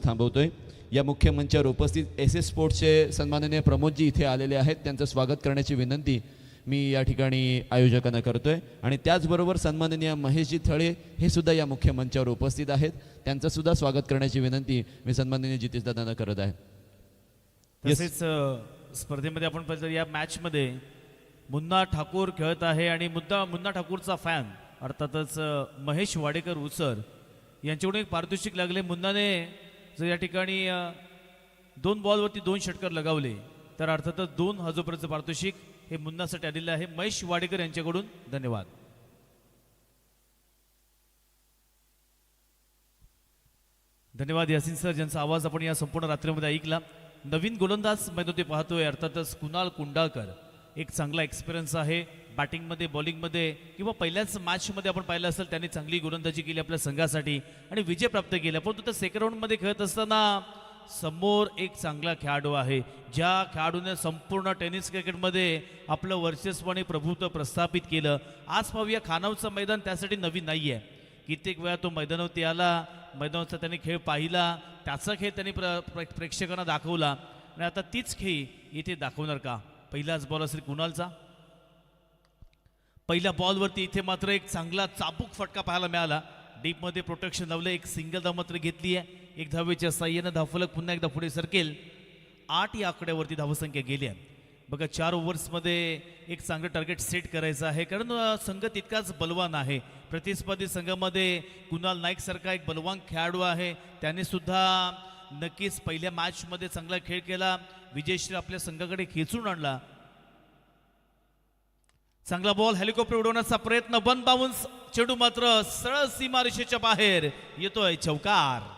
थांबवतोय. या मुख्य मंचावर उपस्थित एस स्पोर्ट्सचे सन्माननीय प्रमोदजी इथे आलेले आहेत. त्यांचं स्वागत करण्याची विनंती मी या ठिकाणी आयोजकांना करतोय. आणि त्याचबरोबर सन्माननीय महेशजी थळे हे सुद्धा या मुख्य मंचावर उपस्थित आहेत. त्यांचं सुद्धा स्वागत करण्याची विनंती मी सन्माननीय जितेश दादांना करत आहे. तसेच स्पर्धेमध्ये आपण पाहिलं या मॅचमध्ये मुन्ना ठाकूर खेळत आहे आणि मुन्ना ठाकूरचा फॅन अर्थातच महेश वाडेकर उसर यांच्याकडून एक पारितोषिक लागले. मुन्नाने जर या ठिकाणी 2 बॉलवरती 2 षटकर लगावले तर अर्थातच 2,000 रुपयाचं पारितोषिक हे मुन्नासाठी आलेलं आहे. महेश वाडेकर यांच्याकडून धन्यवाद. धन्यवाद यासिन सर, ज्यांचा आवाज आपण या संपूर्ण रात्रीमध्ये ऐकला. नवीन गोलंदाज मैदानात पाहतोय अर्थातच कुणाल कुंडाळकर. एक चांगला एक्सपिरियन्स आहे बॅटिंगमध्ये, बॉलिंगमध्ये किंवा पहिल्याच मॅचमध्ये आपण पाहिलं असेल त्यांनी चांगली गोलंदाजी केली आपल्या संघासाठी आणि विजय प्राप्त केला. परंतु त्या सेकंड राऊंडमध्ये खेळत असताना समोर एक चांगला खेळाडू आहे, ज्या खेळाडूने संपूर्ण टेनिस क्रिकेटमध्ये आपलं वर्चस्व आणि प्रभुत्व प्रस्थापित केलं. आज पाहूया खानावचं मैदान त्यासाठी नवीन नाही आहे. कित्येक वेळा तो मैदानावरती आला, मैदानाचा त्याने खेळ पाहिला, त्याचा खेळ त्यांनी प्रेक्षकांना दाखवला आणि आता तीच खेळ इथे दाखवणार का? पहिलाच बॉल असेल कुणालचा. पहिल्या बॉलवरती इथे मात्र एक चांगला चाबूक फटका पाहायला मिळाला. डीपमध्ये प्रोटेक्शन लावलं, एक सिंगल धाव मात्र घेतली आहे. 1 धावेच्या साह्यानं धावफलक पुन्हा एकदा पुढे सरकेल. 8 या आकड्यावरती धावसंख्या गेली आहे. बघा 4 ओव्हर्समध्ये एक चांगलं टार्गेट सेट करायचं आहे, कारण संघ तितकाच बलवान आहे. प्रतिस्पर्धी संघामध्ये कुणाल नाईक सारखा एक बलवान खेळाडू आहे. त्याने सुद्धा नक्कीच पहिल्या मॅचमध्ये चांगला खेळ केला, विजयश्री आपल्या संघाकडे खेचून आणला. चांगला बॉल, हेलिकॉप्टर उडवण्याचा प्रयत्न, 1 बाउन्स, चेंडू मात्र सरळ सीमारेषेच्या बाहेर येतोय. चौकार.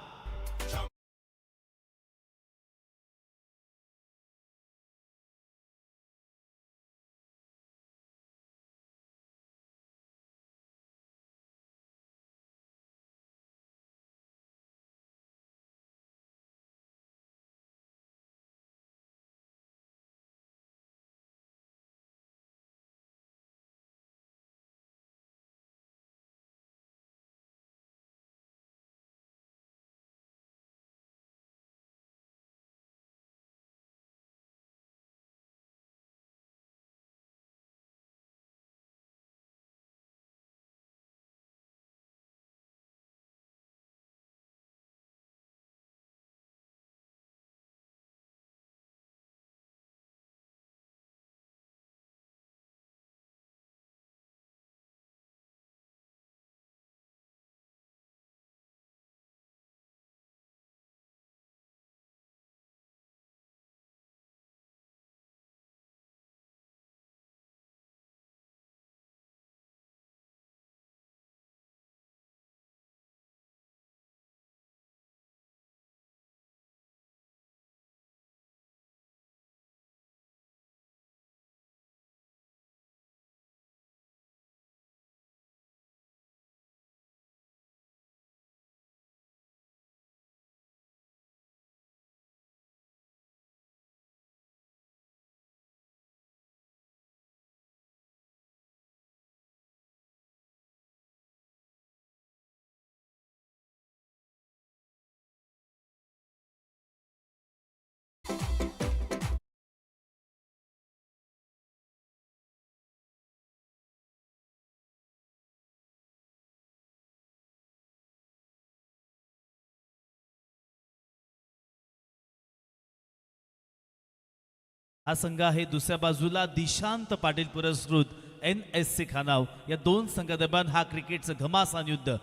हा संघ आहे दुसऱ्या बाजूला दिशांत पाटील पुरस्कृत NSC खानाव. या 2 संघादरम्यान हा क्रिकेटचं घमासान युद्ध.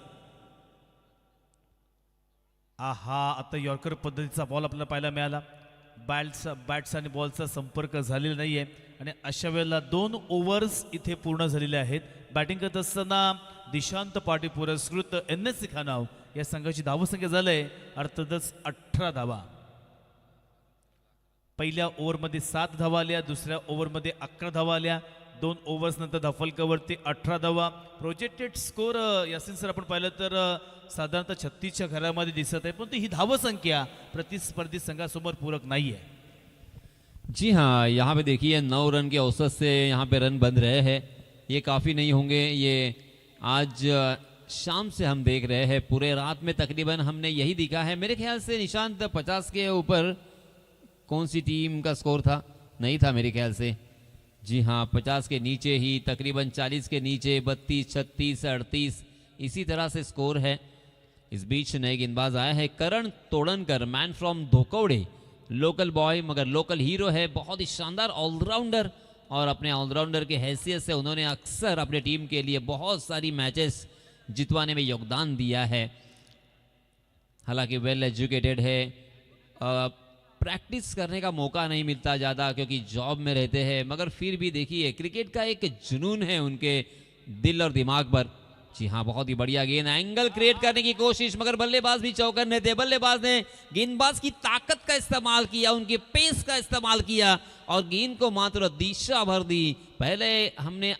आता यॉर्कर पद्धतीचा बॉल आपल्याला पाहायला मिळाला. बॅट्स आणि बॉलचा संपर्क झालेला नाहीये आणि अशा वेळेला 2 ओव्हर्स इथे पूर्ण झालेले आहेत. बॅटिंग करत असताना दिशांत पाटील पुरस्कृत NSC खानाव या संघाची धावसंख्या झालंय अर्थातच 18 धावा. पहिल्या ओव्हरमध्ये 7 धावा आल्या, दुसऱ्या ओव्हरमध्ये 11 धावा आल्या. 2 ओव्हर्स नंतर धाफलकावरती 18 धावा. प्रोजेक्टेड स्कोर यासिन सर आपण पाहिलं तर साधारणतः 36च्या घरामध्ये दिसत आहे, परंतु ही धावसंख्या प्रतिस्पर्धी संघासमोर पूरक नाही है. जी हाँ, यहाँ पे देखिए 9 रन के औसत से यहाँ पे रन बन रहे हैं. ये काफ़ी नहीं होंगे. ये आज शाम से हम देख रहे हैं, पूरे रात में तकरीबन हमने यही दिखा है। मेरे ख्याल से निशांत 50 के ऊपर कौन सी टीम का स्कोर था, नहीं था मेरे ख्याल से। जी हाँ, 50 के नीचे ही, तकरीबन 40 के नीचे, 32, 36, 38 इसी तरह से स्कोर है। इस बीच नए गेंदबाज आया है करण तोड़नकर, मैन फ्रॉम धोकौड़े, लोकल बॉय मगर लोकल हीरो है, बहुत ही शानदार ऑलराउंडर। और अपने ऑलराउंडर के हैसियत से उन्होंने अक्सर अपने टीम के लिए बहुत सारी मैचेस जितवाने में योगदान दिया है। हालांकि वेल एजुकेटेड है, प्रैक्टिस करने का मौका नहीं मिलता ज़्यादा क्योंकि जॉब में रहते हैं, मगर फिर भी देखिए क्रिकेट का एक जुनून है उनके दिल और दिमाग पर। जी हाँ, बहुत ही बढ़िया गेंद, एंगल क्रिएट करने की कोशिश, मगर बल्लेबाज भी चौकन्ने थे। बल्लेबाज ने गेंदबाज की ताकत का इस्तेमाल किया, उनके पेस का इस्तेमाल किया और गेंद को मात्र दिशा भर दी। पहले हमने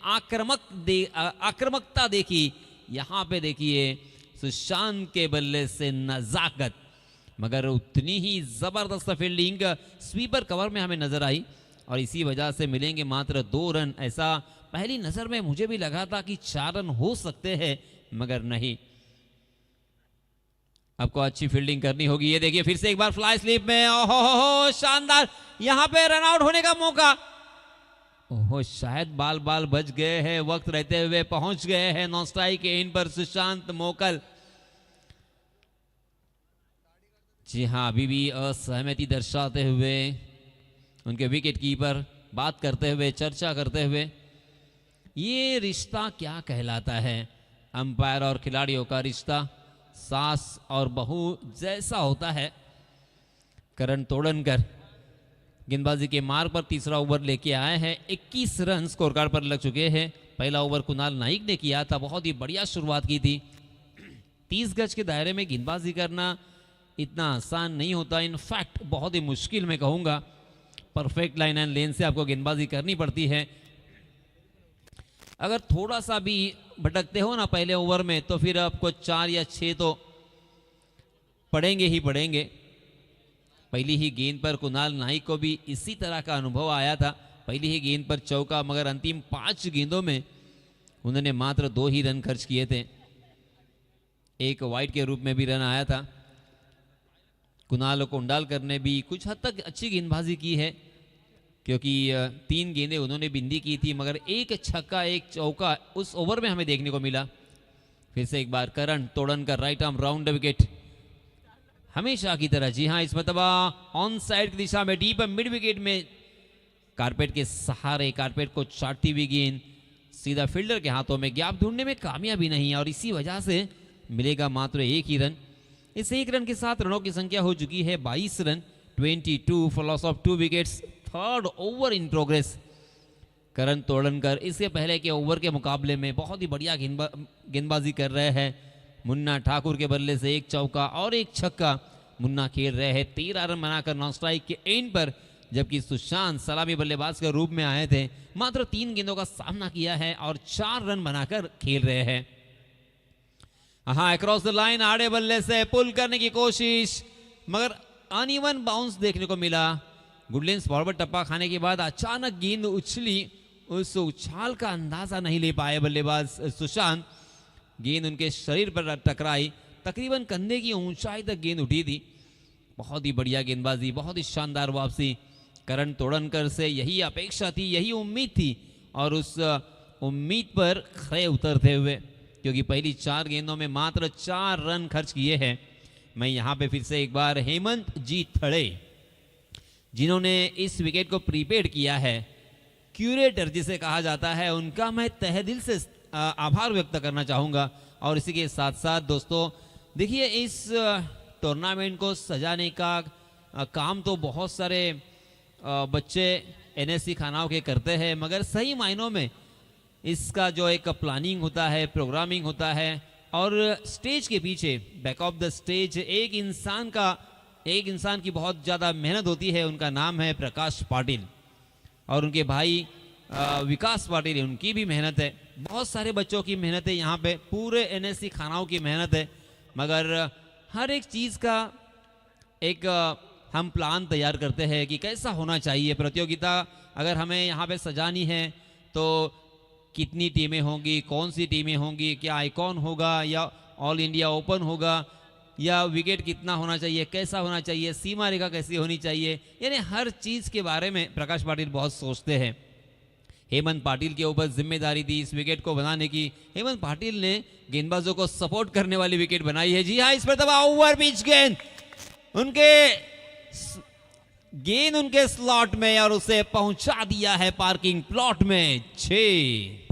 आक्रामकता देखी, यहाँ पे देखिए सुशांत के बल्ले से नजाकत, मगर उतनी ही जबरदस्त फील्डिंग स्वीपर कवर में हमें नजर आई और इसी वजह से मिलेंगे मात्र 2 रन। ऐसा पहली नजर में मुझे भी लगा था कि 4 रन हो सकते हैं, मगर नहीं। आपको अच्छी फील्डिंग करनी होगी। ये देखिए फिर से एक बार फ्लाई स्लिप में, ओहो शानदार, यहां पे रन आउट होने का मौका। ओहो, शायद बाल बाल बच गए हैं, वक्त रहते हुए पहुंच गए हैं नॉस्ट्राइक के इन पर सुशांत मोकल। जी हाँ, अभी भी असहमति दर्शाते हुए उनके विकेट कीपर बात करते हुए, चर्चा करते हुए। ये रिश्ता क्या कहलाता है? अंपायर और खिलाड़ियों का रिश्ता सास और बहू जैसा होता है। करण तोड़नकर गेंदबाजी के मार्ग पर तीसरा ओवर लेके आए हैं। 21 रन स्कोर कार्ड पर लग चुके हैं। पहला ओवर कुणाल नाइक ने किया था, बहुत ही बढ़िया शुरुआत की थी। 30 गज के दायरे में गेंदबाजी करना इतना आसान नहीं होता, इनफैक्ट बहुत ही मुश्किल मैं कहूँगा। परफेक्ट लाइन एंड लेन से आपको गेंदबाजी करनी पड़ती है। अगर थोड़ा सा भी भटकते हो ना पहले ओवर में, तो फिर आपको 4 या 6 तो पड़ेंगे ही पड़ेंगे। पहली ही गेंद पर कुणाल नाइक को भी इसी तरह का अनुभव आया था, पहली ही गेंद पर चौका, मगर अंतिम 5 गेंदों में उन्होंने मात्र 2 ही रन खर्च किए थे। एक वाइड के रूप में भी रन आया था। कुणाल कोंडालकर ने भी कुछ हद तक अच्छी गेंदबाजी की है, क्योंकि 3 गेंदें उन्होंने बिंदी की थी, मगर एक छक्का एक चौका उस ओवर में हमें देखने को मिला। फिर से एक बार करण तोड़नकर राइट आर्म राउंड विकेट, हमेशा की तरह। जी हाँ, इस मरतबा ऑन साइड की दिशा में डीप मिड विकेट में कारपेट के सहारे, कारपेट को चाटती हुई गेंद सीधा फील्डर के हाथों में, गैप ढूंढने में कामयाबी नहीं, और इसी वजह से मिलेगा मात्र 1 ही रन। इस 1 रन के साथ रनों की संख्या हो चुकी है 22 run, 22 for loss of 2 wickets. Third over in progress. Karan Todankar इसके पहले के ओवर के मुकाबले में बहुत ही बढ़िया गेंदबाजी कर रहे हैं। मुन्ना ठाकुर के बल्ले से 1 चौका और 1 छक्का मुन्ना खेल रहे हैं 13 रन बनाकर नॉन स्ट्राइक के एंड पर, जबकि सुशांत सलामी बल्लेबाज के रूप में आए थे, मात्र 3 गेंदों का सामना किया है और 4 रन बनाकर खेल रहे हैं। हाँ, अक्रॉस द लाइन आड़े बल्ले से पुल करने की कोशिश, मगर अनइवन बाउंस देखने को मिला। गुडलेंस फॉरवर्ड टप्पा खाने के बाद अचानक गेंद उछली, उस उछाल का अंदाजा नहीं ले पाए बल्लेबाज सुशांत। गेंद उनके शरीर पर टकराई, तकरीबन कंधे की ऊंचाई तक गेंद उठी थी। बहुत ही बढ़िया गेंदबाजी, बहुत ही शानदार वापसी। करण तोड़नकर से यही अपेक्षा थी, यही उम्मीद थी, और उस उम्मीद पर खरे उतरते हुए, क्योंकि पहली 4 गेंदों में मात्र 4 रन खर्च किए हैं। मैं यहाँ पे फिर से एक बार हेमंत जी थड़े, जिन्होंने इस विकेट को प्रीपेड किया है, क्यूरेटर जिसे कहा जाता है, उनका मैं तहे दिल से आभार व्यक्त करना चाहूँगा। और इसी के साथ साथ दोस्तों देखिए, इस टूर्नामेंट को सजाने का काम तो बहुत सारे बच्चे एनएससी खानाओं के करते हैं, मगर सही मायनों में इसका जो एक प्लानिंग होता है, प्रोग्रामिंग होता है, और स्टेज के पीछे, बैक ऑफ द स्टेज, एक इंसान की बहुत ज़्यादा मेहनत होती है। उनका नाम है प्रकाश पाटिल, और उनके भाई विकास पाटिल, उनकी भी मेहनत है। बहुत सारे बच्चों की मेहनत है यहाँ पे, पूरे एनएससी खानाओं की मेहनत है, मगर हर एक चीज़ का एक हम प्लान तैयार करते हैं कि कैसा होना चाहिए प्रतियोगिता। अगर हमें यहाँ पे सजानी है तो कितनी टीमें होंगी, कौन सी टीमें होंगी, क्या आइकॉन होगा या ऑल इंडिया ओपन होगा, या विकेट कितना होना चाहिए, कैसा होना चाहिए, सीमा रेखा कैसी होनी चाहिए, यानी हर चीज़ के बारे में प्रकाश पाटिल बहुत सोचते हैं। हेमंत पाटिल के ऊपर जिम्मेदारी दी इस विकेट को बनाने की। हेमंत पाटिल ने गेंदबाजों को सपोर्ट करने वाली विकेट बनाई है। जी हाँ, इस पर दबा ओवर पिच गेंद उनके स्लॉट में और उसे पहुंचा दिया है पार्किंग प्लॉट में। 6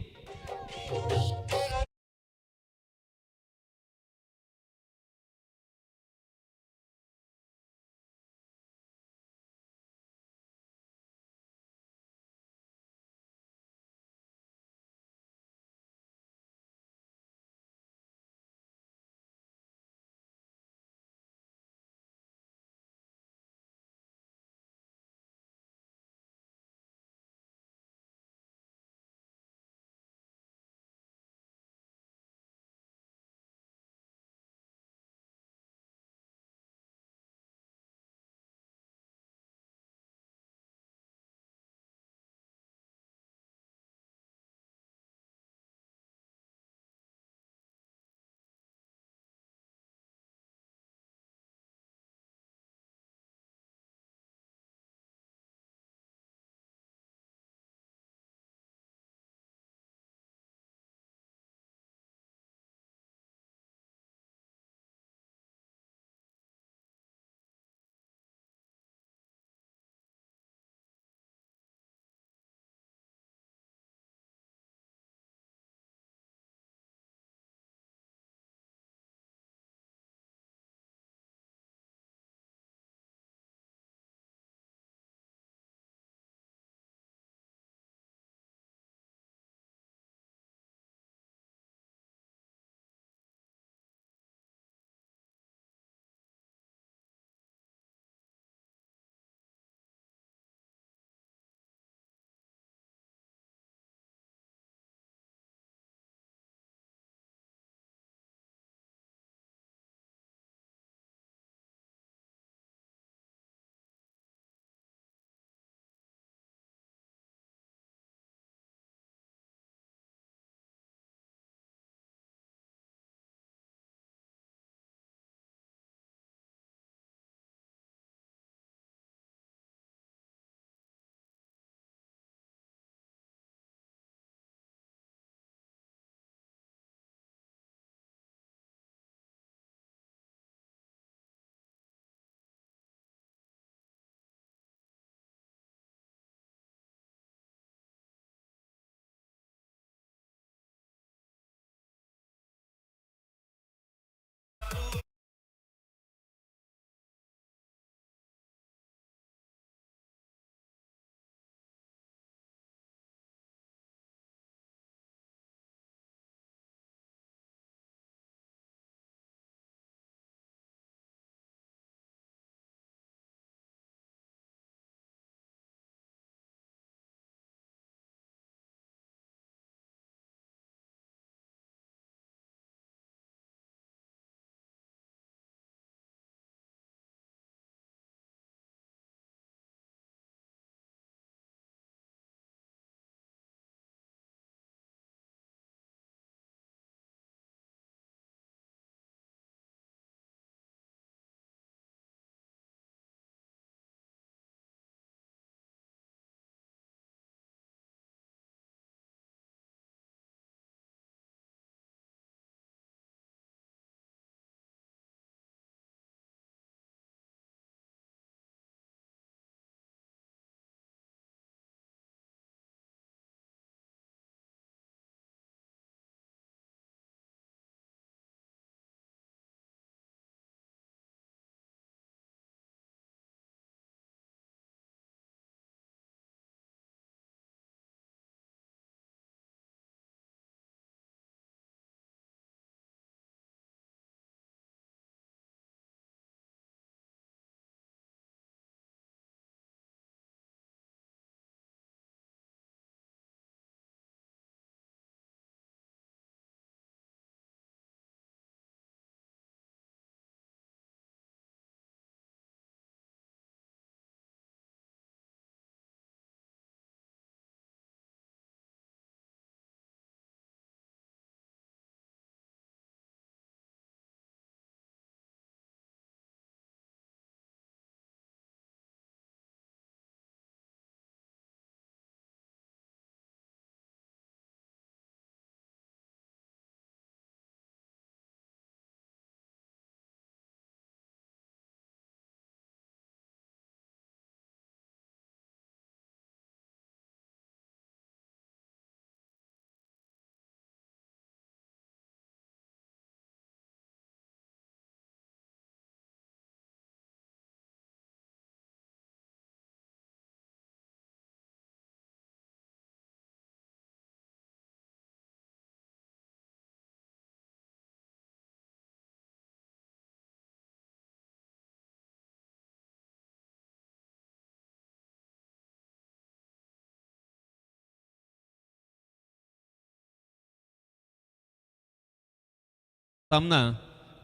सामना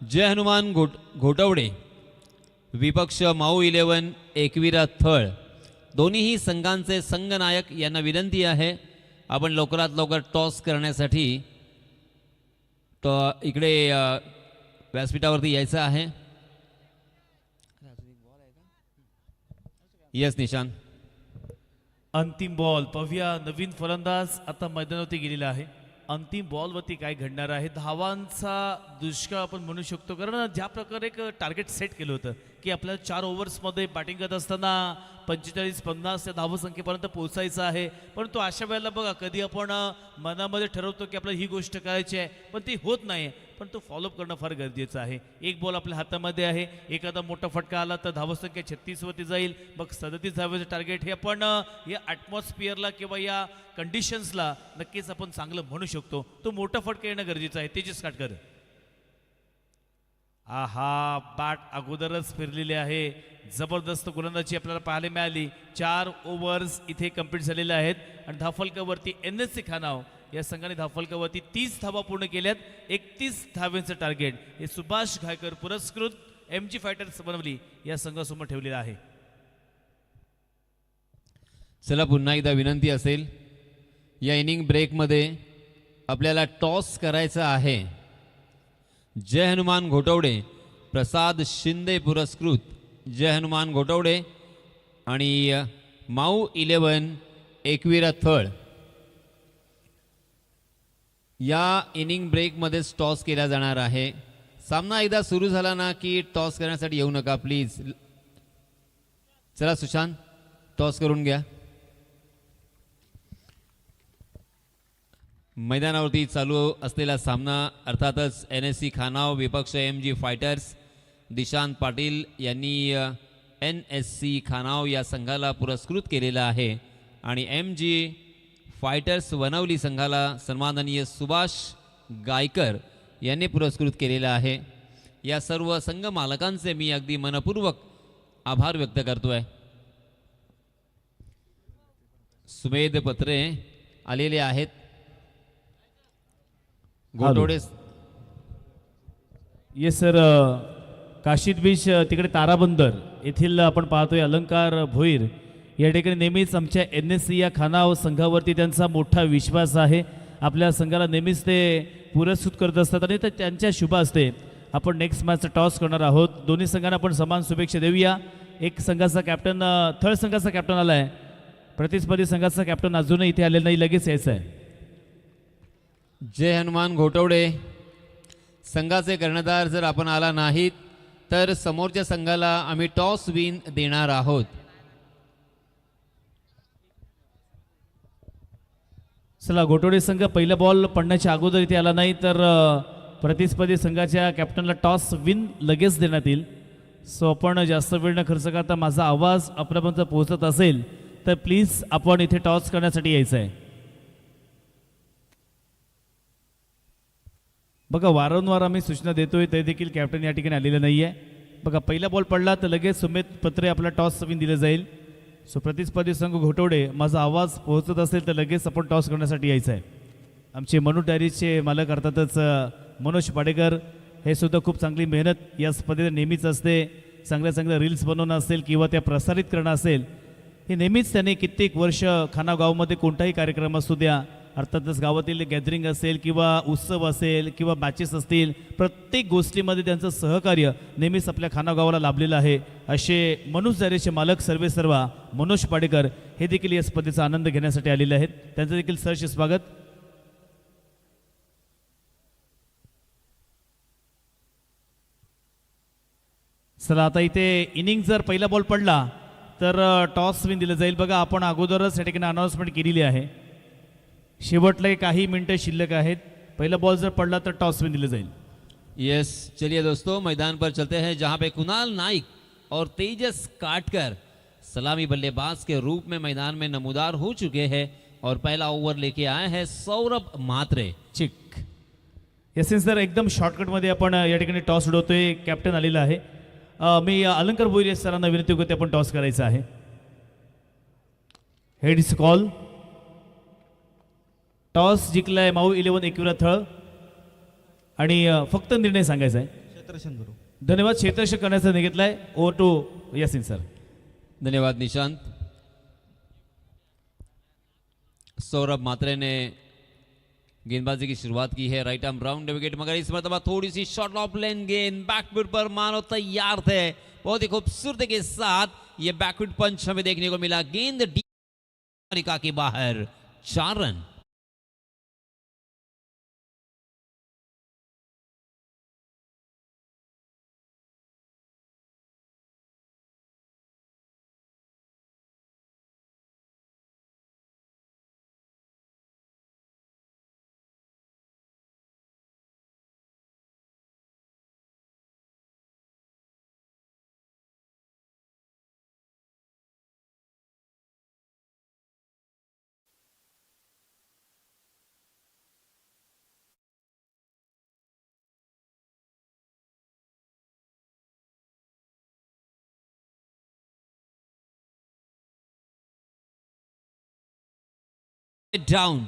जय हनुमान घोटवडे विपक्ष माऊ 11 एकविरा थळ दोन्हीही संघांचे संघनायक यांना विनंती आहे आपण लवकरात लवकर टॉस करण्यासाठी इकडे व्यासपीठावरती यायचं आहे. येस निशांत. अंतिम बॉल पाहूया. नवीन फलंदाज आता मैदानावरती गेलेला आहे. अंतिम बॉलवरती काय घडणार आहे. धावांचा दुष्काळ आपण म्हणू शकतो कारण ज्या प्रकारे एक टार्गेट सेट केलं होतं की आपल्याला 4 ओव्हर्समध्ये बॅटिंग करत असताना 45-50 या धावसंख्येपर्यंत पोहोचायचं आहे. परंतु अशा वेळेला बघा कधी आपण मनामध्ये ठरवतो की आपल्याला ही गोष्ट करायची आहे पण ती होत नाही. पण तो फॉलोअप करणं फार गरजेचं आहे. एक बॉल आपल्या हातामध्ये आहे. एखादा मोठा फटका आला तर धावसंख्या 36 वरती जाईल. मग 37 धावेचं टार्गेट हे आपण या ॲटमॉस्फिअरला किंवा या कंडिशन्सला नक्कीच आपण चांगलं म्हणू शकतो. तो मोठा फटका येणं गरजेचं आहे. तेजस काटकर. आहा बॅट अगोदरच फिरलेली आहे. जबरदस्त गोलंदाजी आपल्याला पाहायला मिळाली. 4 ओव्हर्स इथे कंप्लीट झालेले आहेत आणि धावफलकावरती NSC खानाव या संघाने धावफलकावरती 30 धावा पूर्ण केल्यात. 31 धाव्यांचं टार्गेट हे सुभाष घायकर पुरस्कृत MG फायटर्स बनवली या संघासमोर ठेवलेलं आहे. चला पुन्हा एकदा विनंती असेल या इनिंग ब्रेकमध्ये आपल्याला टॉस करायचा आहे. जय हनुमान घोटवडे प्रसाद शिंदे पुरस्कृत जय हनुमान घोटवडे आणि माऊ 11 एकविरा थळ या इनिंग ब्रेकमध्येच टॉस केला जाणार आहे. सामना एकदा सुरू झाला ना की टॉस करण्यासाठी येऊ नका प्लीज. चला सुशांत टॉस करून घ्या. मैदानावरती चालू असलेला सामना अर्थातच NSC खानाव विपक्ष MG फायटर्स. दिशांत पाटील यांनी NSC खानाव या संघाला पुरस्कृत केलेला आहे आणि MG फायटर्स वनवली संघाला सन्माननीय सुभाष गायकर यांनी पुरस्कृत केलेला आहे. या सर्व संघ मालकांचे मी अगदी मनपूर्वक आभार व्यक्त करतोय. सुमेध पत्रे आलेले आहेत. Ghotavade. Yes sir. Kashid beach तिकडे ताराबंदर येथील आपण पाहतोय अलंकार भोईर या ठिकाणी नेहमीच आमच्या NSC या खानाव संघावरती त्यांचा मोठा विश्वास आहे. आपल्या संघाला नेहमीच ते पुरस्कृत करत असतात आणि तर त्यांच्या शुभ असते आपण नेक्स्ट मॅचचा टॉस करणार आहोत. दोन्ही संघांना आपण समान शुभेच्छा देऊया. एक संघाचा कॅप्टन थर्ड संघाचा कॅप्टन आला आहे. प्रतिस्पर्धी संघाचा कॅप्टन अजूनही इथे आलेला नाही. लगेच यायचं आहे. जय हनुमान घोटवडे संघाचे कर्णधार जर आपण आला नाहीत तर समोरच्या संघाला आम्ही टॉस विन देणार आहोत. चला घोटवडे संघ पहिला बॉल पडण्याच्या अगोदर इथे आला नाही तर प्रतिस्पर्धी संघाच्या कॅप्टनला टॉस विन लगेच देण्यात येईल. सो आपण जास्त वेळ न खर्च करता माझा आवाज आपल्यापर्यंत पोहोचत असेल तर प्लीज आपण इथे टॉस करण्यासाठी यायचं आहे. बघा वारंवार आम्ही सूचना देतोय ते देखील कॅप्टन या ठिकाणी आलेलं नाही आहे. बघा पहिला बॉल पडला तर लगेच सुमेध पत्रे आपला टॉस विन दिलं जाईल. सो प्रतिस्पर्धी संघ घोटवडे माझा आवाज पोहोचत असेल तर लगेच आपण टॉस करण्यासाठी यायचं आहे. आमचे मनोज डायरीजचे मालक अर्थातच मनोज पाडेकर हे सुद्धा खूप चांगली मेहनत या स्पर्धेत नेहमीच असते. चांगल्या रील्स बनवणं असेल किंवा त्या प्रसारित करणं असेल हे नेहमीच त्याने कित्येक वर्ष खानाव गावामध्ये कोणताही कार्यक्रम असू द्या अर्थातच गावातील गॅदरिंग असेल किंवा उत्सव असेल किंवा मॅचेस असतील प्रत्येक गोष्टीमध्ये त्यांचं सहकार्य नेहमीच आपल्या खानाव गावाला लाभलेलं आहे. असे मनोज डायरीचे मालक सर्वेसर्वा मनोज पाडेकर हे देखील या स्पर्धेचा आनंद घेण्यासाठी आलेले आहेत. त्यांचं देखील सहर्ष स्वागत. चला आता इथे इनिंग जर पहिला बॉल पडला तर टॉस विन दिलं जाईल. बघा आपण अगोदरच या ठिकाणी अनाउन्समेंट केलेली आहे. शेवटले काही मिनटं शिल्लक आहेत. पहिला बॉल जर पडला तर टॉस विन दिलं जाईल. यस चलिए दोस्तों मैदान पर चलते हैं जहां पे कुणाल नाइक और तेजस काटकर सलामी बल्लेबाज के रूप में मैदान में नमूदार हो चुके हैं और पहला ओवर लेके आए हैं सौरभ म्हात्रे. चिक यस सर एकदम शॉर्टकटमध्ये आपण या ठिकाणी टॉस उडवतोय. कॅप्टन आलेला आहे. मी अलंकार भोईर सरांना विनंती करते आपण टॉस करायचा आहे. Head is call. टॉस जिंकलाय माऊ 11 एकविरा थळ आणि फक्त निर्णय सांगायचा आहे. क्षेत्रशन गुरु. धन्यवाद. क्षेत्ररक्षक करण्याचा निर्णय घेतलाय. Over to Yasin sir. धन्यवाद निशांत. सौरभ मात्रे ने गेंदबाजी की शुरुआत की है. राइट आर्म राउंड विकेट, मगर इस मरतबा थोड़ी सी शॉर्ट ऑफ लेन गेंद बैकफुट पर मानो तैयार थे. बहुत ही खूबसूरती के साथ ये बैकफुट पंच हमें देखने को मिला. गेंद अमेरिका के बाहर. 4 रन. Down.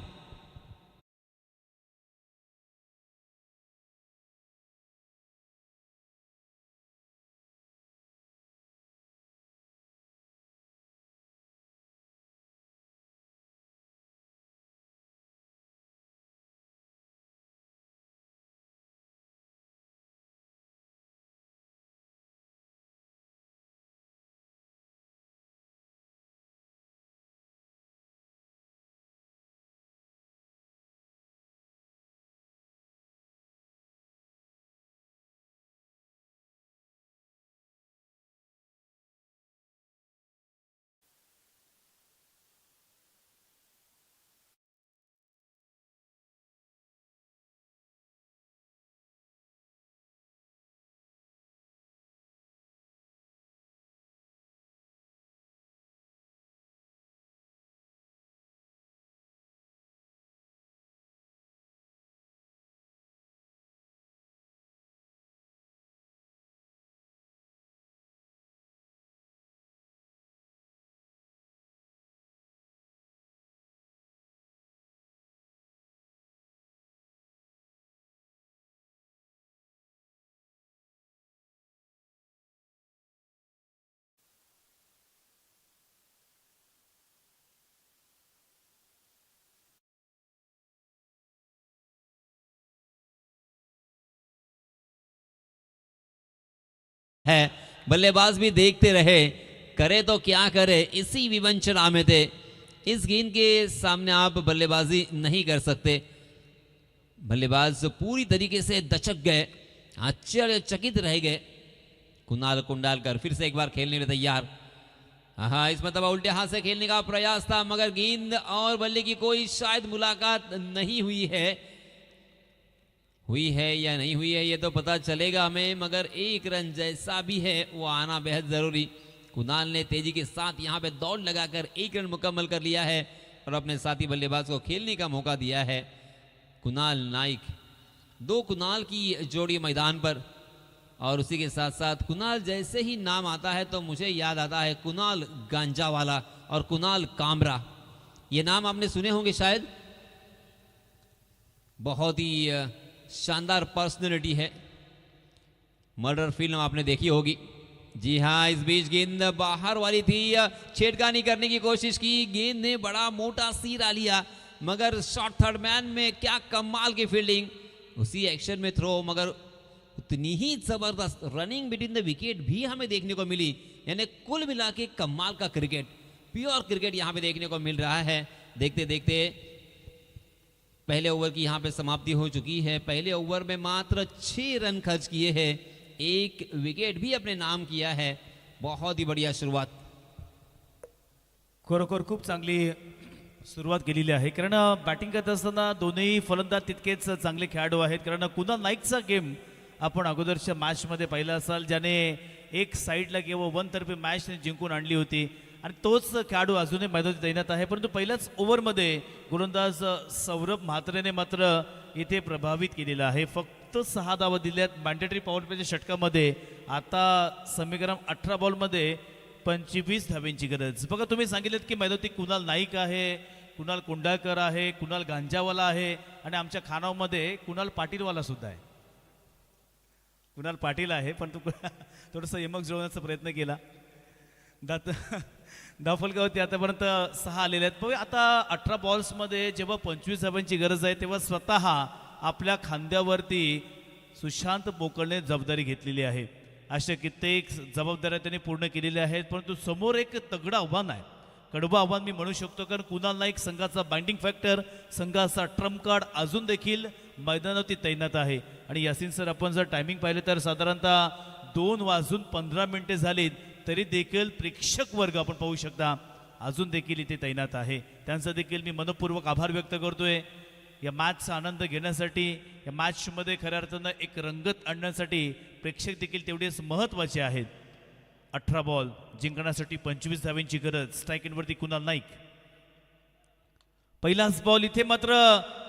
है बल्लेबाज भी देखते रहे, करे तो क्या करे. इसी विवंचना में थे. इस गेंद के सामने आप बल्लेबाजी नहीं कर सकते. बल्लेबाज पूरी तरीके से दचक गए, आश्चर्यचकित रह गए. कुणाल कुंडालकर फिर से एक बार खेलने में तैयार. हाँ, इस मतलब उल्टे हाथ से खेलने का प्रयास था, मगर गेंद और बल्ले की कोई शायद मुलाकात नहीं हुई है. हुई है या नहीं हुई है ये तो पता चलेगा हमें, मगर एक रन जैसा भी है वो आना बेहद जरूरी. कुणाल ने तेजी के साथ यहाँ पे दौड़ लगाकर 1 रन मुकम्मल कर लिया है और अपने साथी बल्लेबाज को खेलने का मौका दिया है. कुणाल नाइक, 2 कुणाल की जोड़ी मैदान पर, और उसी के साथ साथ कुणाल जैसे ही नाम आता है तो मुझे याद आता है कुणाल गांजावाला और कुणाल कामरा. ये नाम आपने सुने होंगे शायद. बहुत ही शानदार पर्सनैलिटी है. मर्डर फिल्म आपने देखी होगी. जी हाँ, इस बीच गेंद बाहर वाली थी. छेड़खानी करने की कोशिश की, गेंद ने बड़ा मोटा सीरा लिया, मगर शॉर्ट थर्ड मैन में क्या कमाल की फील्डिंग. उसी एक्शन में थ्रो, मगर उतनी ही जबरदस्त रनिंग बिटवीन द विकेट भी हमें देखने को मिली. यानी कुल मिला के कमाल का क्रिकेट, प्योर क्रिकेट यहाँ पे देखने को मिल रहा है. देखते देखते पहले ओवर की यहाँ पे समाप्ति हो चुकी है. पहले ओवर में मात्र 6 रन खर्च किए हैं, 1 विकेट भी अपने नाम किया है. बहुत ही बढ़िया शुरुआत. खरोखर खूप चांगली सुरुवात केलेली आहे. कारण बॅटिंग करत असताना दोन्ही फलंदाज तितकेच चांगले खेळाडू आहेत. कारण कुणाल नाईकचा गेम आपण अगोदरच्या मॅचमध्ये पाहिला असाल, ज्याने एक साईडला केवळ 1 तर्फे मॅच जिंकून आणली होती, आणि तोच खेळाडू अजूनही मैदानात तैनात आहे. परंतु पहिल्याच ओव्हरमध्ये गोलंदाज सौरभ म्हात्रेने मात्र इथे प्रभावित केलेला आहे. फक्त 6 धावा दिल्यात मॅन्डेटरी पॉवर प्लेच्या षटकामध्ये. आता समीकरण 18 बॉलमध्ये 25 धाब्यांची गरज. बघा, तुम्ही सांगितलं की मैदानात कुणाल नाईक आहे, कुणाल कुंडाळकर आहे, कुणाल गांजावाला आहे, आणि आमच्या खानावमध्ये कुणाल पाटीलवाला सुद्धा आहे. कुणाल पाटील आहे, पण तू थोडंसं यमक जुळवण्याचा प्रयत्न केला. धावफलकावरती आतापर्यंत 6 आलेले आहेत. पण आता 18 बॉल्समध्ये जेव्हा 25 धावांची गरज आहे तेव्हा स्वतः आपल्या खांद्यावरती सुशांत पोकळने जबाबदारी घेतलेली आहे. अशा कित्येक जबाबदाऱ्या त्यांनी पूर्ण केलेल्या आहेत. परंतु समोर एक तगडं आव्हान आहे, कडवं आव्हान मी म्हणू शकतो, कारण कुणाल नाईक संघाचा बाइंडिंग फॅक्टर, संघाचा ट्रम्प कार्ड अजून देखील मैदानावरती तैनात आहे. आणि यासिन सर, आपण जर टायमिंग पाहिलं तर साधारणतः 2:15 झालीत तरी देखील प्रेक्षक वर्ग आपण पाहू शकता अजून देखील इथे तैनात आहे. त्यांचा देखील मी मनपूर्वक आभार व्यक्त करतोय. या मॅचचा आनंद घेण्यासाठी, या मॅचमध्ये खऱ्या अर्थानं एक रंगत आणण्यासाठी प्रेक्षक देखील तेवढेच महत्त्वाचे आहेत. 18 बॉल जिंकण्यासाठी 25 धावांची गरज. स्ट्राईक एंडवरती कुणाल नाईक. पहिलाच बॉल, इथे मात्र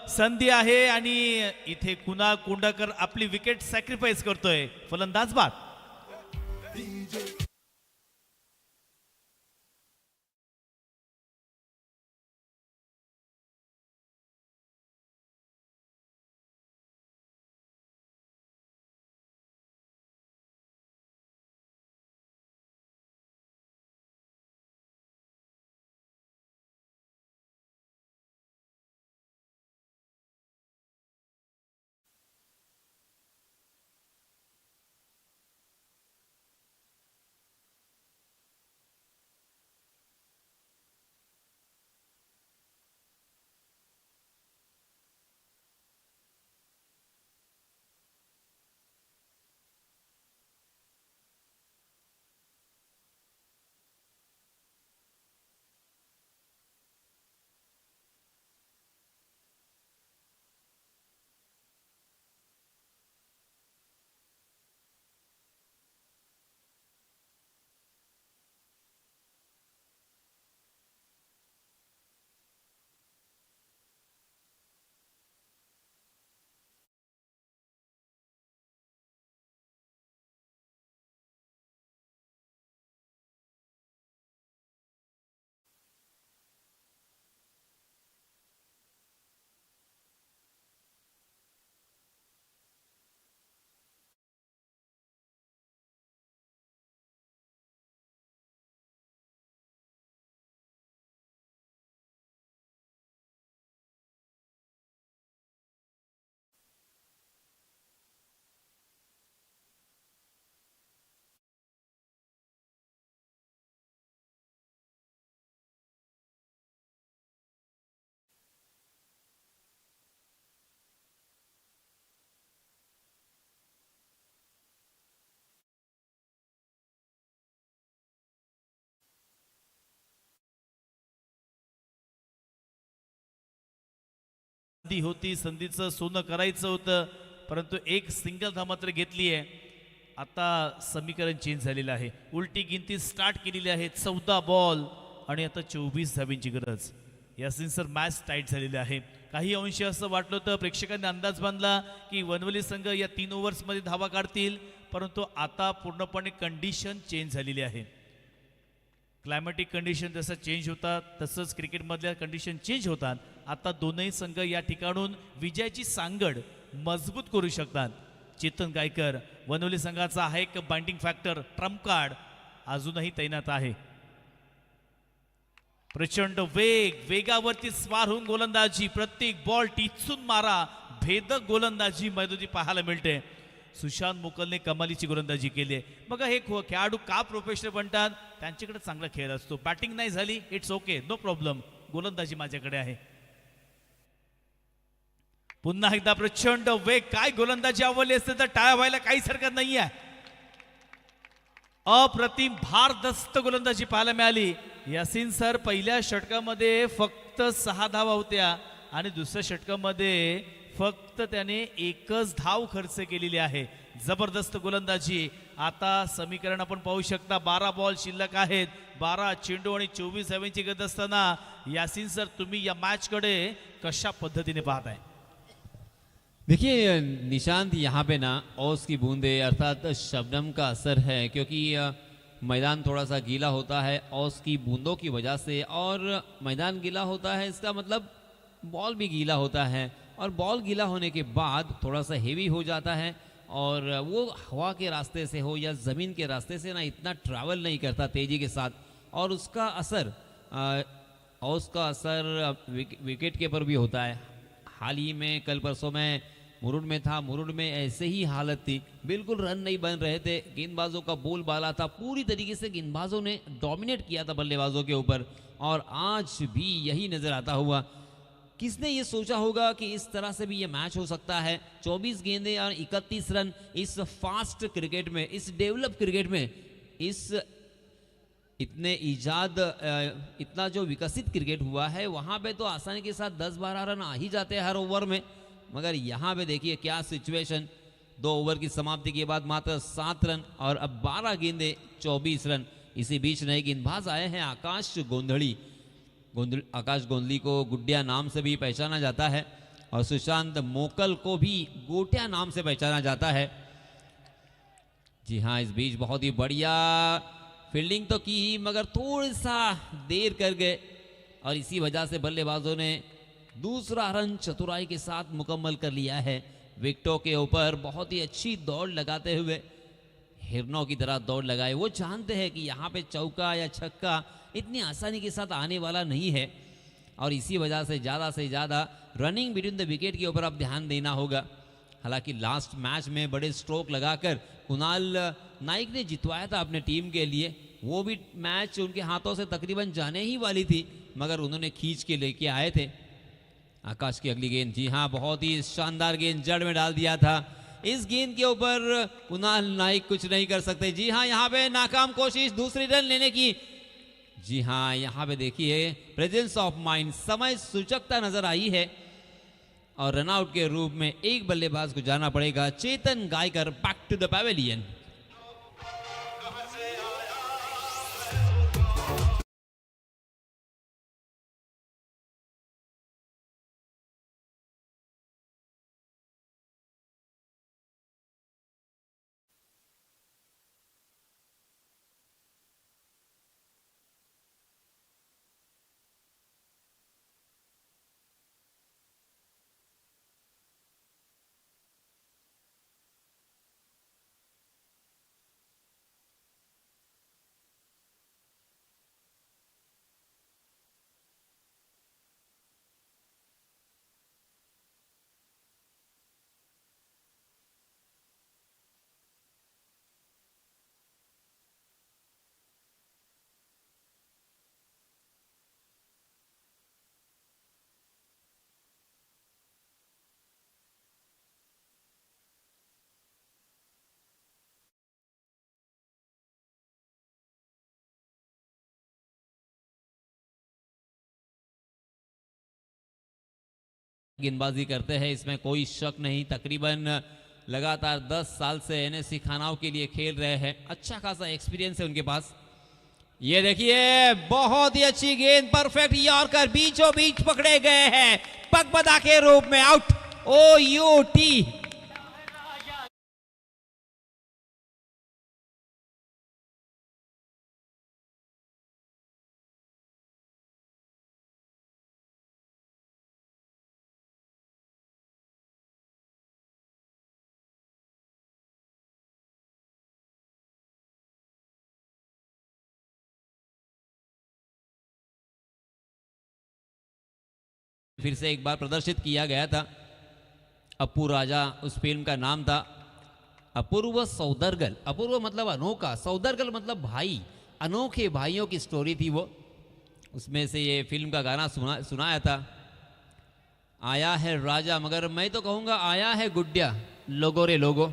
संधी आहे आणि इथे कुणाल कुंडाकर आपली विकेट सॅक्रिफाईस करतोय. फलंदाज बाद. संधी होती, संधीचं सोनं करायचं होतं, परंतु एक सिंगल धाव मात्र घेतली आहे. आता समीकरण चेंज झालेलं आहे. उलटी गिनती स्टार्ट केलेली आहे. 14 बॉल आणि आता 24 धावींची गरज. यासिन सर, मॅच टाईट झालेली आहे. काही अंशी असं वाटलं होतं, प्रेक्षकांनी अंदाज बांधला की वनवली संघ या 3 ओव्हर्समध्ये धावा काढतील, परंतु आता पूर्णपणे कंडिशन चेंज झालेली आहे. क्लायमॅटिक कंडिशन जसं चेंज होतात तसंच क्रिकेटमधल्या कंडिशन चेंज होतात. आता दोनही संघ या ठिकाणून विजयाची सांगड मजबूत करू शकतात. चेतन गायकर, वनवली संघाचा हा एक बाइंडिंग फॅक्टर, ट्रम्प कार्ड अजूनही तैनात आहे. प्रचंड वेगावरती स्वार होऊन गोलंदाजी, प्रत्येक बॉल टिचून मारा, भेदक गोलंदाजी मैदानी पाहायला मिळते. सुशांत मोकलने कमालीची गोलंदाजी केली आहे. बघा, हे खेळाडू का प्रोफेशनल बनतात, त्यांच्याकडे चांगला खेळ असतो. बॅटिंग नाही झाली, इट्स ओके, नो प्रॉब्लेम, गोलंदाजी माझ्याकडे आहे. पुन्हा एकदा प्रचंड वेग, काय गोलंदाजी आवडली असते तर टाळ्या व्हायला काहीच हरकत नाही आहे. अप्रतिम भारदस्त गोलंदाजी पाहायला मिळाली. यासिन सर, पहिल्या षटकामध्ये फक्त 6 धावा होत्या आणि दुसऱ्या षटकामध्ये फक्त त्याने एकच धाव खर्च केलेली आहे. जबरदस्त गोलंदाजी. आता समीकरण आपण पाहू शकता, 12 बॉल शिल्लक आहेत, 12 चेंडू आणि 24 धावांची गरज असताना यासिन सर, तुम्ही या मॅचकडे कशा पद्धतीने पाहताय? देखिए निशांत, यहाँ पे ना ओस की बूंदे अर्थात शबनम का असर है, क्योंकि मैदान थोड़ा सा गीला होता है ओस की बूंदों की वजह से, और मैदान गीला होता है इसका मतलब बॉल भी गीला होता है, और बॉल गीला होने के बाद थोड़ा सा हेवी हो जाता है और वो हवा के रास्ते से हो या ज़मीन के रास्ते से ना इतना ट्रैवल नहीं करता तेज़ी के साथ, और उसका असर विकेट के पर भी होता है। हाल ही में कल परसों में मुरुड में था, मुरुड में ऐसे ही हालत थी, बिल्कुल रन नहीं बन रहे थे, गेंदबाजों का बोलबाला था, पूरी तरीके से गेंदबाजों ने डोमिनेट किया था बल्लेबाजों के ऊपर, और आज भी यही नज़र आता हुआ। किसने ये सोचा होगा कि इस तरह से भी ये मैच हो सकता है। 24 गेंदें और 31 रन इस फास्ट क्रिकेट में, इस डेवलप क्रिकेट में, इस इतना जो विकसित क्रिकेट हुआ है वहाँ पे तो आसानी के साथ 10-12 रन आ ही जाते हैं हर ओवर में, मगर यहाँ पे देखिए क्या सिचुएशन। 2 ओवर की समाप्ति के बाद मात्र 7 रन और अब 12 गेंदे 24 रन। इसी बीच नए गेंदबाज आए हैं आकाश गोंधली को गुड्डिया नाम से भी पहचाना जाता है, और सुशांत मोकल को भी गोटिया नाम से पहचाना जाता है। जी हाँ, इस बीच बहुत ही बढ़िया फील्डिंग तो की ही, मगर थोड़ा सा देर कर गए, और इसी वजह से बल्लेबाजों ने दूसरा रन चतुराई के साथ मुकम्मल कर लिया है। विकेटों के ऊपर बहुत ही अच्छी दौड़ लगाते हुए, हिरनों की तरह दौड़ लगाए। वो जानते हैं कि यहाँ पे चौका या छक्का इतनी आसानी के साथ आने वाला नहीं है, और इसी वजह से ज़्यादा रनिंग बिटवीन द विकेट के ऊपर अब ध्यान देना होगा। हालांकि लास्ट मैच में बड़े स्ट्रोक लगाकर कुणाल नाइक ने जितवाया था अपने टीम के लिए, वो भी मैच उनके हाथों से तकरीबन जाने ही वाली थी, मगर उन्होंने खींच के लेके आए थे। आकाश की अगली गेंद, जी हाँ, बहुत ही शानदार गेंद जड़ में डाल दिया था। इस गेंद के ऊपर कुणाल नाइक कुछ नहीं कर सकते। जी हाँ, यहाँ पे नाकाम कोशिश दूसरी रन लेने की। जी हाँ, यहाँ पे देखिए प्रेजेंस ऑफ माइंड, समय सूचकता नजर आई है, और रनआउट के रूप में एक बल्लेबाज को जाना पड़ेगा। Chetan Gaykar back to the pavilion. गेंदबाजी करते हैं, इसमें कोई शक नहीं। तकरीबन लगातार 10 साल से एनएससी खानाओं के लिए खेल रहे हैं, अच्छा खासा एक्सपीरियंस है उनके पास। ये देखिए बहुत ही अच्छी गेंद, परफेक्ट यॉर्कर, बीचों बीच पकड़े गए हैं पगबदा के रूप में, आउट। OUT। फिर से एक बार प्रदर्शित किया गया था। अप्पू राजा उस फिल्म का नाम था। अपूर्व सौदरगल, अपूर्व मतलब अनोखा, सौदरगल मतलब भाई, अनोखे भाइयों की स्टोरी थी वो। उसमें से ये फिल्म का गाना सुनाया था। आया है राजा, मगर मैं तो कहूँगा आया है गुड्डिया, लोगो रे लोगो।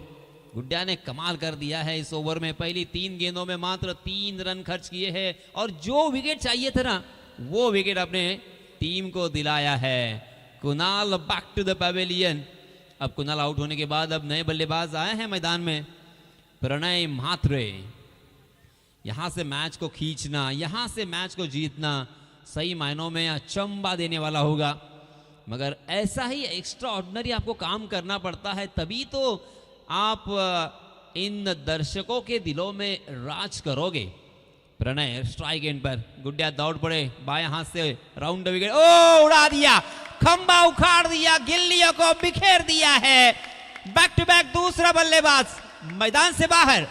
गुड्डिया ने कमाल कर दिया है इस ओवर में। पहली 3 गेंदों में मात्र 3 रन खर्च किए हैं, और जो विकेट चाहिए था ना, वो विकेट अपने टीम को दिलाया है। Kunal back to the pavilion. अब कुणाल आउट होने के बाद अब नए बल्लेबाज आए हैं मैदान में। प्रणय म्हात्रे। यहां से मैच को खींचना, यहां से मैच को जीतना सही मायनों में अचंबा देने वाला होगा, मगर ऐसा ही एक्स्ट्रा ऑर्डिनरी आपको काम करना पड़ता है, तभी तो आप इन दर्शकों के दिलों में राज करोगे। प्रणय स्ट्राइक एंड पर, गुड्डिया दौड़ पड़े बाएं हाथ से, राउंड विकेट, ओ उड़ा दिया, खंबा उखाड़ दिया, गिल्लियों को बिखेर दिया है। बैक टू बैक दूसरा बल्लेबाज मैदान से बाहर।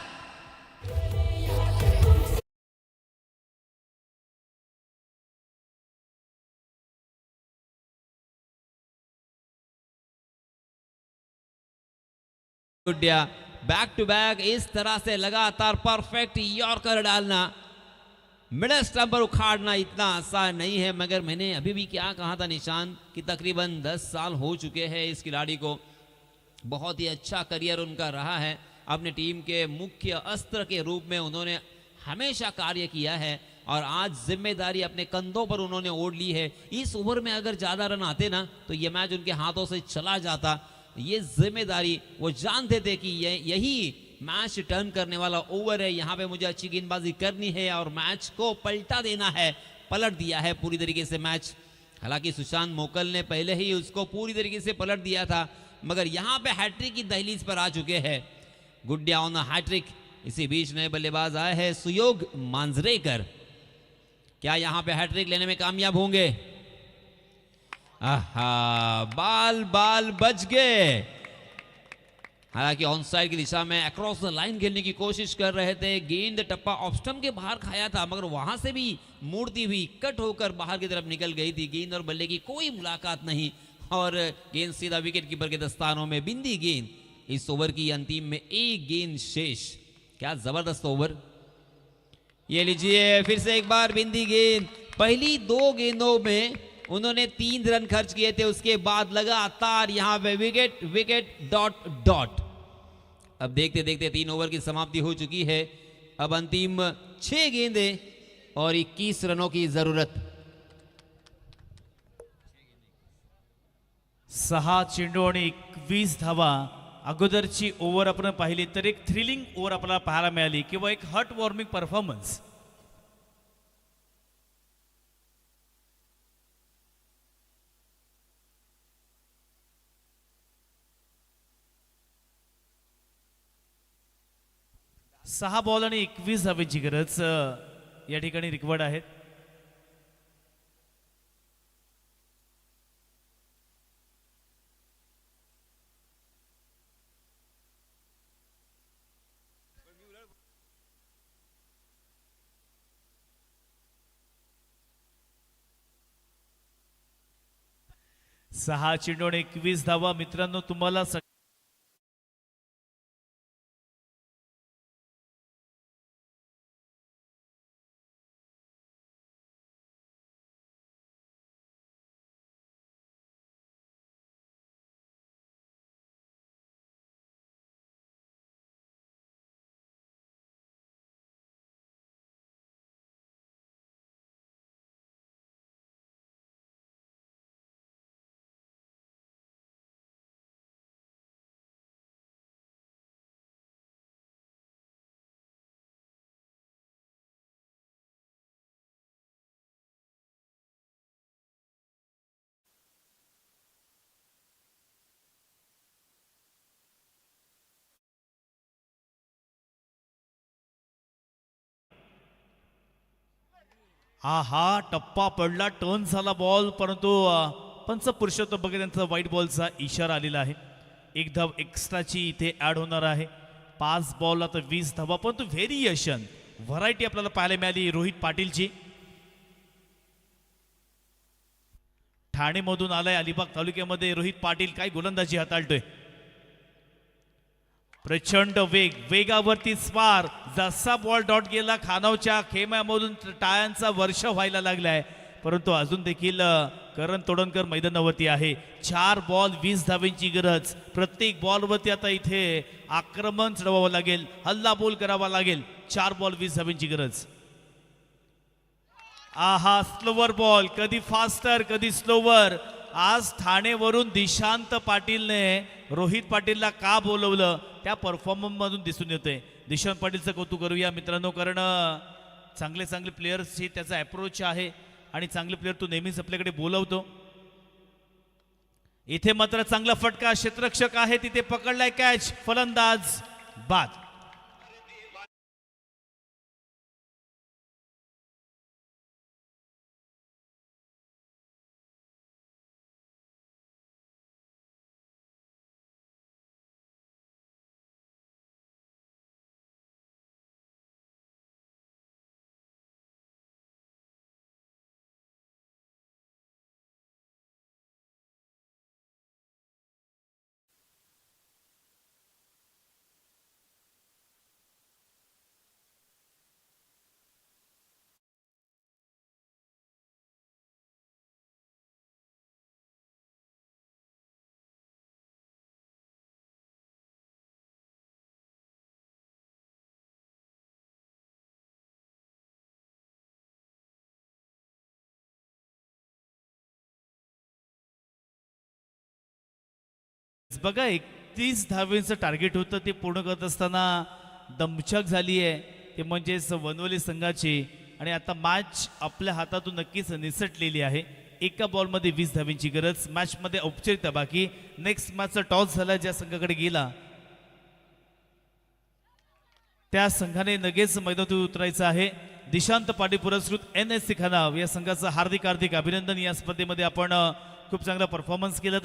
गुड्डिया बैक टू बैक इस तरह से लगातार परफेक्ट यॉर्कर डालना, मिडल स्टंप पर उखाड़ना इतना आसान नहीं है। मगर मैंने अभी भी क्या कहा था निशान कि तकरीबन 10 साल हो चुके हैं इस खिलाड़ी को, बहुत ही अच्छा करियर उनका रहा है। अपने टीम के मुख्य अस्त्र के रूप में उन्होंने हमेशा कार्य किया है और आज जिम्मेदारी अपने कंधों पर उन्होंने ओढ़ ली है। इस ओवर में अगर ज़्यादा रन आते ना तो ये मैच उनके हाथों से चला जाता। ये जिम्मेदारी वो जानते थे कि यही मैच टर्न करने वाला ओवर है, यहाँ पे मुझे अच्छी गेंदबाजी करनी है और मैच को पलटा देना है। पलट दिया है पूरी तरीके से मैच। हालांकि सुशांत मोकल ने पहले ही उसको पूरी तरीके से पलट दिया था, मगर यहाँ पे हैट्रिक की दहलीज पर आ चुके हैं गुड्डिया ऑन हैट्रिक। इसी बीच नए बल्लेबाज आए हैं सुयोग मांजरेकर, क्या यहाँ पे हैट्रिक लेने में कामयाब होंगे? आहा, बाल बाल बच गए। हालांकि ऑन साइड की दिशा में अक्रॉस द लाइन खेलने की कोशिश कर रहे थे, गेंद टप्पा ऑफ स्टंप के बाहर खाया था, मगर वहां से भी मूर्ति हुई कट होकर बाहर की तरफ निकल गई थी। गेंद और बल्ले की कोई मुलाकात नहीं और गेंद सीधा विकेट कीपर के दस्तानों में। बिंदी गेंद इस ओवर की अंतिम में एक गेंद शेष। क्या जबरदस्त ओवर। ये लीजिए फिर से एक बार बिंदी गेंद। पहली 2 गेंदों में उन्होंने 3 रन खर्च किए थे, उसके बाद लगातार यहां पे विकेट विकेट डॉट डॉट। अब देखते देखते 3 ओवर की समाप्ति हो चुकी है। अब अंतिम 6 गेंदें और 21 रनों की जरूरत। 6 चेंडू आणि 21 धावा। अगोदरची ओव्हर आपण पाहिली तर एक थ्रिलिंग ओव्हर आपल्याला पाहायला मिळाली किंवा एक हार्ट वॉर्मिंग परफॉर्मन्स। सहा बॉल आणि 21 धावेची गरज या ठिकाणी रिक्वायर्ड आहेत। सहा चेंडू आणि 21 धावा। मित्रांनो तुम्हाला हा टप्पा पडला, टर्न झाला बॉल, परंतु पंच पुरुषोत्तम बघे त्यांचा व्हाईट बॉलचा इशारा आलेला आहे। एक धाव एक्स्ट्राची इथे ऍड होणार आहे। 5 बॉलला तर 20 धावा, परंतु व्हेरिएशन व्हरायटी आपल्याला पाहायला मिळाली रोहित पाटीलची। ठाणे मधून आलाय अलिबाग तालुक्यामध्ये रोहित पाटील, काय गोलंदाजी हाताळतोय। प्रचंड वेग, वेगावरती स्पार। जसा बॉल डॉट गेला खानावच्या खेम्यामधून टाळ्यांचा वर्ष व्हायला लागलाय, परंतु अजून देखील करण तोडणकर मैदानावरती आहे। 4 बॉल 20 धावेंची गरज। प्रत्येक बॉलवरती आता इथे आक्रमण चढवावं लागेल, हल्ला बोल करावा लागेल। 4 बॉल 20 धावेंची गरज। आहा, स्लोवर बॉल, कधी फास्टर कधी स्लोवर। आज ठाणेवरून दिशांत पाटीलने रोहित पाटीलला का बोलवलं त्या परफॉर्मन्स मधून दिसून येते। दिशांत पाटीलचं कौतुक करूया मित्रांनो, कारण चांगले चांगले प्लेयर्सची त्याचा अप्रोच आहे आणि चांगले प्लेयर तो नेहमीच आपल्याकडे बोलवतो। इथे मात्र चांगला फटका, क्षेत्ररक्षक आहे तिथे पकडलाय कॅच, फलंदाज बाद। बघा 31 धावेंचं टार्गेट होतं ते पूर्ण करत असताना दमछाक झाली आहे ते म्हणजेच वनवली संघाची आणि आता मॅच आपल्या हातातून नक्कीच निसटलेली आहे. एका बॉलमध्ये 20 धावेंची गरज. मॅचमध्ये औपचारिकता बाकी. नेक्स्ट मॅचचा टॉस झाला ज्या संघाकडे गेला त्या संघाने लगेच मैदानात उतरायचं आहे. दिशांत पाटील पुरस्कृत NSC खानाव या संघाचं हार्दिक अभिनंदन. या स्पर्धेमध्ये आपण खूप चांगला परफॉर्मन्स केला.